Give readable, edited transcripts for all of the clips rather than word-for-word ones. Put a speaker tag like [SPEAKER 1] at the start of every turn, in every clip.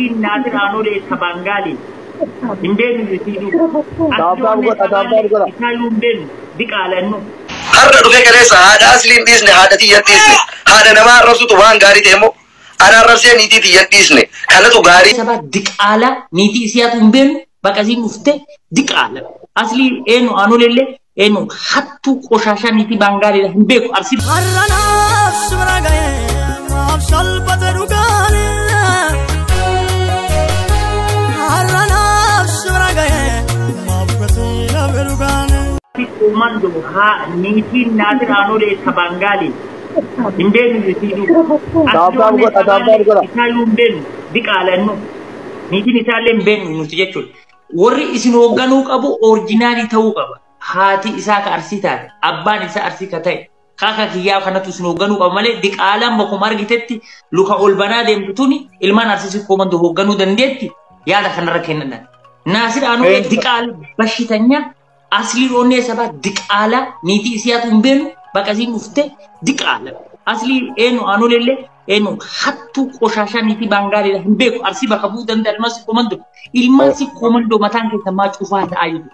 [SPEAKER 1] niitiin Naasir Aanoolee Sabaangaali hin beeknu yesiidhu isaayyuu hin beeknu diqaalannu
[SPEAKER 2] har'a dhufee kaleessa haadha asliin dhiisne haadha xiyyan dhiisne haadha namaa arrabsutu waan gaarii ta'e immoo ana arrabsee niitii xiyyan dhiisne kanatu gaarii
[SPEAKER 1] saba diqaala niitii isiyaatu hin beeknu baqasiin dhufte diqaala asli eenyu Aanooleellee eenyu hattuu qoshashaa niitii Baangaaliidha hin beeku arsi komando ha niitiin Naasir Aanoolee Sabaangaali hin beeknu yesiidhu isaayyuu hin beeknu diqaalannu niitiin isaallee hin beeknu nuti jechuudha warri isin hoogganuu qabu orijinaalii ta'uu qaba haati isaa ka arsii taate abbaan isaa arsii ka ta'e kaka kiyyaa kanatu isin hoogganuu qaba malee diqaalaan bakkuma argitetti luka ol banaa deemtu tuni ilmaan arsii komando hoogganuu dandeetti yaada kanarra kennan Naasir Aanoolee diqaal bashitanya asli roonee saba diqaala niitii isiyaatu hin beeknu baqasiin dhufte diqaala asli eenyu Aanooleellee eenyu hattuu qoshashaa niitii Baangaaliidha hin beeku arsii bakka bu'uu danda'a ilmaan si komando mataan keessa maa cufaa ta'aa jiru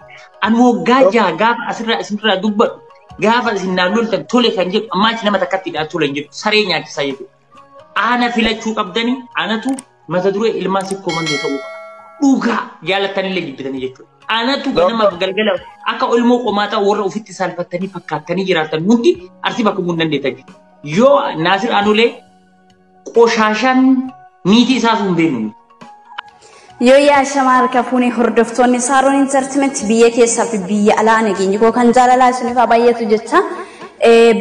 [SPEAKER 1] an waggaa jaha gaafa asirraa isinirraa dubbadhu gaafa isin naan loltan tole kan jedhu ammaa isin nama takkatti dhaa tole hin jedhu saree nyaachisaa jechuudha ana filachuu qabdanii anatu mata duree ilmaan si komando ta'uu qaba dhugaa jaalattanillee jibbitanii jechuudha anatu ganama galgala akka ilmoo qomaata warra ofitti salphattanii fakkaatanii jiraatan hundi arsii bakka bu'uu dandeettan yoo Naasir Aanoolee qoshashaan niitii isaatu hin beeknu
[SPEAKER 3] yoo yaa shamarr kafuuni hordoftoonni Saaroon Entertainment biyya keessaa fi biyya alaa nageenyi koo kan jaalalaa isiniif baay'eetu jecha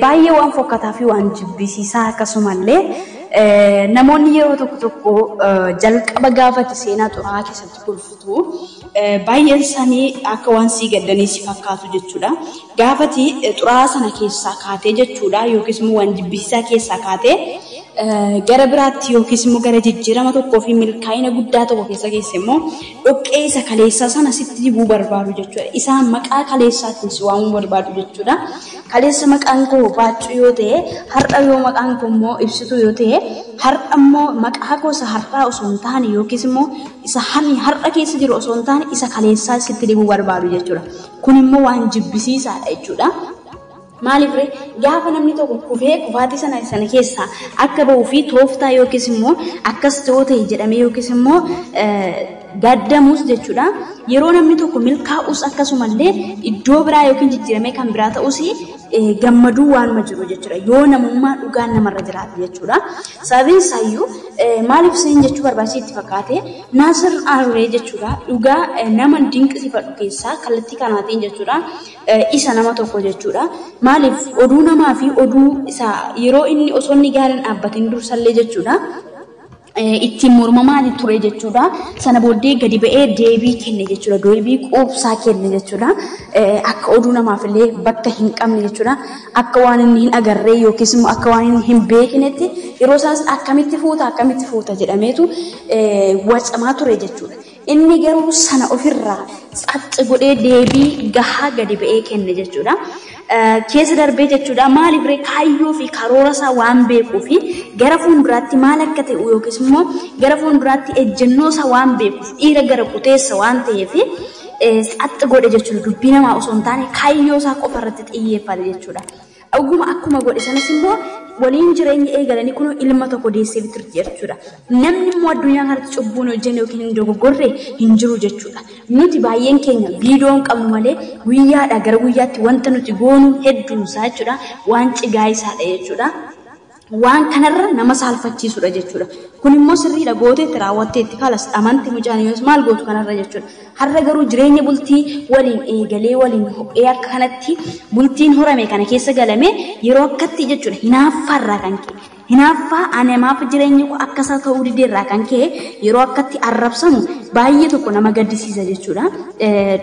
[SPEAKER 3] baay'ee waan fokkataa fi waan jibbisiisaa akkasumallee namoonni yeroo tokko jalqaba gaafati seenaa xuraa'aa keessatti golfutu baay'een isaanii akka waan sii gaddanii si fakkaatu jechuudha. Gaafati xuraa'aa sana keessaa kaatee jechuudha yookiis immoo waan jibbisiisaa keessaa kaatee gara biraatti yookiis immoo gara jijjiirama tokkoo fi milkaa'ina guddaa tokko keessa geesse immoo dhoqqee isa kaleessaa sana sitti dibuu barbaadu jechuudha. Isaan maqaa kaleessaatiin si waamuu barbaadu jechuudha. Kaleessa maqaan koo baachuu yoo ta'e har'a yoo maqaan koo immoo ibsituu yoo ta'e har'a immoo maqaa koo isa har'aa osoo hin taane yookiis immoo isa har'a keessa jiru osoo hin taane isa kaleessaa sitti dibuu barbaadu jechuudha. Kun immoo waan jibbisiisaadha jechuudha. Maaliif gaafa namni tokko kufee kufaatii sana keessaa akka bahuu fi tooftaa yookiis immoo akkas ta'uu ta'e jedhamee yookiis immoo gaddamus jechuudha. Yeroo namni tokko milkaa'us akkasumallee iddoo biraa yookiin jijjiiramee kan biraa ta'us gammaduu waan jiru jechuudha. Yoo namummaa dhugaan namarra jiraate jechuudha. Sababiin isaayyuu maaliif isin jechuu barbaachisa itti fakkaate Naasir Aanoolee jechuudha. Dhugaa nama dinqisiifadhu keessaa kallattii kanaatiin jechuudha. Isa nama tokko jechuudha. Maaliif oduu namaa fi oduu isaa yeroo inni osoo inni gaariin dhaabbatiin dursallee jechuudha. Ittiin mormamaan ture jechuudha. Sana booddee gadi ba'ee deebii kenne jechuudha. Deebii quubsaa kenne jechuudha. Akka oduu namaafillee bakka hin qabne jechuudha. Akka waan inni hin agarree yookiis immoo akka waan inni hin beeknetti yeroo isaas akkamitti fuuta jedhameetu wacamaa ture jechuudha. Inni garuu sana ofirraa xaxxi godhee deebii gahaa gadi ba'ee kenne jechuudha. Keessa darbee jechuudha. Maaliif kaayyoo fi karoora isaa waan beekuu fi gara fuulduraatti maal akka ta'u yookiis immoo gara fuulduraatti ejjennoo isaa waan beekuuf dhiira gara quteessa waan ta'eef xaxxi godhe jechuudha. Dubbii namaa osoo hin taane kaayyoo isaa qofa irratti xiyyeeffate jechuudha. Oguma akkuma godhe sanas immoo waliin jireenya eegalanii kun ilma tokko deessee bitirti jechuudha. Namni immoo addunyaa kanatti cubbuun hojjenne yookiin hin dogoggorre hin jiru jechuudha. Nuti baay'een keenya viidiyoon qabnu malee guyyaadhaa gara guyyaatti wanta nuti goonu hedduunsaa jechuudha. Waan cigaa isaadha jechuudha. Waan kanarra nama saalfachiisudha jechuudha. Kun immoo sirriidha gooteetti raawwatteetti kalas amantii mucaaniyoos maal gootu kanarra jechuudha. Har'a garuu jireenya bultii waliin eegalee waliin ho'ee akka kanatti bultiin horame kana keessa galame yeroo akkatti jechuudha hinaaffaarraa kan ka'e. Hinaaffaa anamaaf jireenya koo akkasaa ta'uu dideerraa kan ka'e yeroo akkatti arrabsamu baay'ee tokko nama gaddisiisa jechuudha.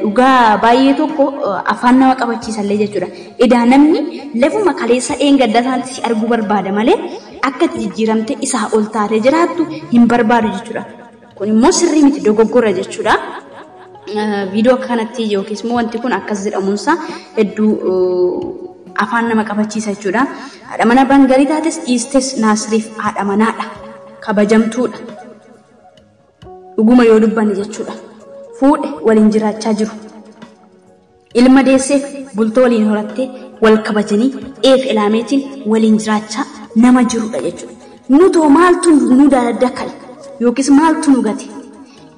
[SPEAKER 3] Dhugaa baay'ee tokko afaan nama qabachiisallee jechuudha. Edaa namni lafuma kaleessa gaddasaatti si arguu barbaada malee akka jijjiiramte isaa ol taatee jiraattu hin barbaadu jechuudha. Kun immoo sirrii miti dogoggora jechuudha. Viidiyoo kanatti yookiis immoo wanti kun akkas jedhamuunsaa hedduu afaan nama qabachiisa jechuudha. Haadha mana Baangalii taates dhiistes Naasiriif haadha manaadha. Kabajamtuudha. dhuguma yoo dubbanne jechuudha. Fuudhe waliin jiraachaa jiru. Ilma deesseef bultoo waliin horattee wal kabajanii eef ilaameetiin waliin jiraachaa nama jirudha jechuudha. Nutoo maaltu nu daddakal yookiis maaltu nu gate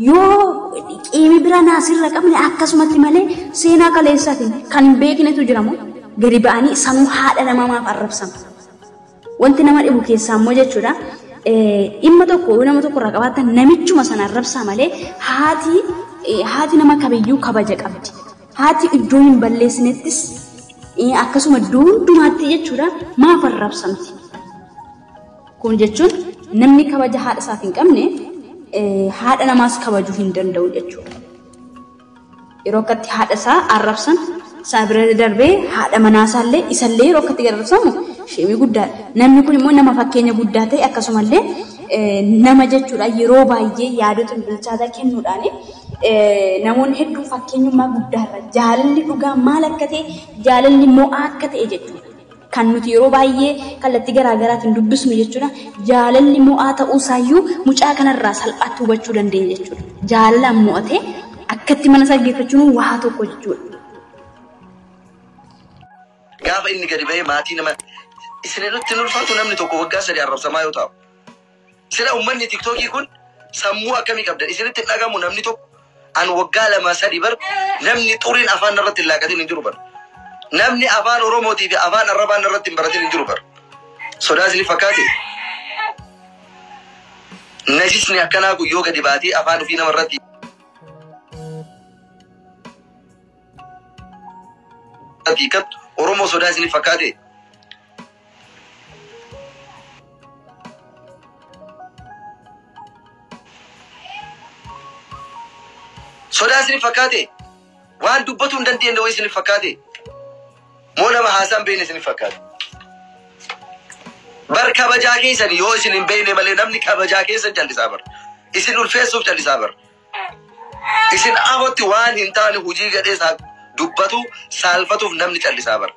[SPEAKER 3] yoo qiimi bira naasirra qabne akkasumatti malee seenaa kaleessaatiin kan beeknetu jiramu gadi ba'anii sanuu haadha namaaf arrabsamu. Wanti nama dhibu keessaa immoo jechuudha. Dhimma tokko nama tokko irraa qabaatan namichuma sana arrabsaa malee haati nama kamiyyuu kabaja qabdi. Haati iddoo hin balleessinettis akkasuma iddoo hundumaatti jechuudha maaf arrabsamti. Kun jechuun namni kabaja haadha isaaf hin qabne haadha namaas kabajuu hin danda'u jechuudha. Yeroo akkatti haadha isaa arrabsan isaa bira darbee haadha manaasallee isallee yeroo akkatti arrabsamu sheemii guddaadha. Namni kun immoo nama fakkeenya guddaa ta'e akkasumallee nama jechuudha yeroo baay'ee yaadota bilchaataa kennuudhaan namoonni hedduu fakkeenyummaa guddaarra jaalalli dhugaa maal akka ta'e jaalalli mo'aa akka ta'e jechuudha. Kan nuti yeroo baay'ee kallattii garaagaraatiin dubbisnu jechuudha. Jaalalli mo'aa ta'uusaayyuu mucaa kanarraa salphaatti hubachuu dandeenya jechuudha. Jaalalaan mo'atee akkatti mana isaa geeffachuun waa tokko jechuudha.
[SPEAKER 2] Gaafa inni gadi ba'ee maatii nama isinirratti ulfaatu namni tokko waggaa 3 arrabsamaa yoo ta'u. Sira uummanni TikTokii kun sammuu akkamii qabdan isinitti dhagamu namni tokko an waggaa 2-3 bar namni xuriin afaan irratti hin laaqatin hin jiru bar. Namni afaan Oromootii fi afaan Arabaan irratti hin baratin hin jiru bar. Sodaa isinii fakkaate. Najisni akkanaa kun yoo gadi baatee afaan ofii namarratti hiikattu Oromoo sodaa isinii fakkaate. Sodaa isinii fakkaate. Waan dubbatu hin dandeenye way isinii fakkaate. Moo nama haasaan beekne isinii fakkaate. Bar kabajaa keessan yoo isin hin beekne malee namni kabajaa keessan jallisaa bar. Isin ulfeessuuf jallisaa bar. Isin ahotti waan hin taane hojii gadheesaa dubbatu saalfatuuf namni jallisaa bar.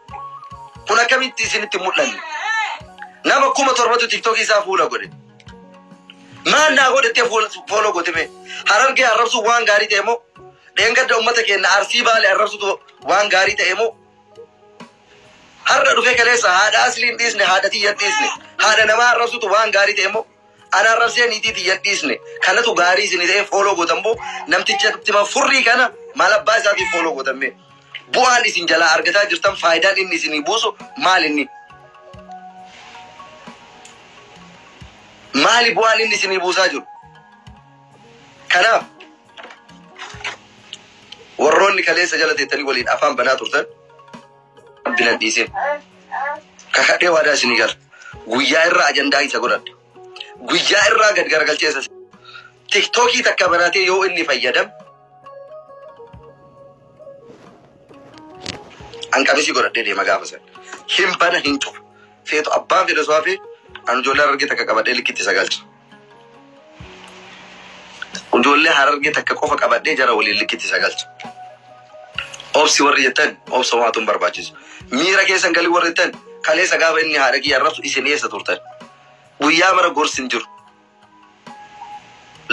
[SPEAKER 2] Kun akkamitti isinitti mul'anne. Nama 7,000 TikTokii isaa fuula godhe. Maal naa godhettee fuula godhime. Harargee arrabsu waan gaarii ta'e moo dheengadda uummata keenya Arsii Baalee arrabsutu waan gaarii ta'e moo har'a dhufee kaleessa haadha asliin dhiisne haadha tiyyan dhiisne haadha namaa arrabsutu waan gaarii ta'e moo ana arrabsee niitii tiyyan dhiisne kanatu gaarii isin ta'e fooloo gootan moo namticha tima furrii kana maal abbaa isaatiif fooloo gootan mee bu'aan isin jalaa argataa jirtan faayidaan inni isinii buusu maal inni maali bu'aan inni isinii buusaa jiru kanaaf warroonni kaleessa jala teettanii waliin afaan banaa turtan binan dhiisin kakadhee waadaa isinii gala guyyaa irraa ajandaa isa godhadha guyyaa irraa gad garagalcheessa TikTokii takka banatee yoo inni fayyadam anqabisi godhadhee deema gaafa san hin bana hin cufu feetu abbaan fedha su'aa fi an ijoollee harargee takka qabadhee likkitti isa galcha ijoollee harargee takka qofa qabadhee jara waliin likkitti isa galcha obsi warri jettan obsa waatuun barbaachisu miira keessan galii warri jettan kaleessa gaafa inni haadha kiyya arrabsu isin eessa turtan guyyaa mara gorsin jiru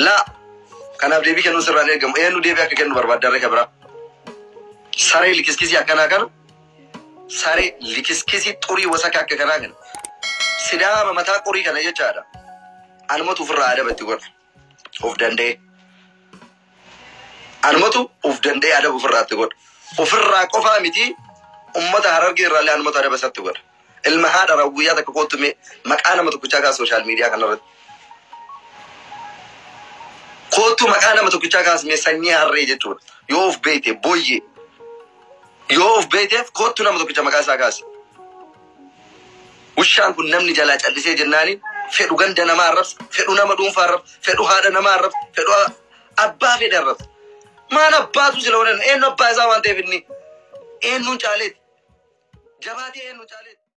[SPEAKER 2] laa kanaaf deebii kennuu sirraan eegamu eenyu deebii akka kennu barbaaddarree kabira saree likiskisii akkanaa kana saree likiskisii xurii wasaka akka kanaa kana sidaama mataa qorii kana jechaadha anumatu ofirraa adabatti godha of danda'e anumatu of danda'e adaba ofirraatti godha ofirraa qofaa miti ummata harargee irraallee anumatu adaba isatti godha ilma haadha guyyaa takka kootume maqaa nama tokkichaa kaas sooshaal miidiyaa kanarratti kootu maqaa nama tokkichaa kaas mee sanyii harree jechuudha yoo of beekte booyyee yoo of beekteef kootu nama tokkicha maqaa isaa kaas ushaan kun namni jalaa callisee jennaani fedhu ganda namaa arrabsa fedhu nama dhuunfaa arrabsa fedhu haadha namaa arrabsa fedhu abbaa fedhe arrabsa maan abbaatu sila onan eenyu abbaa isaa waan ta'eef inni eenyuun caaleeti jabaatee eenyuun caaleeti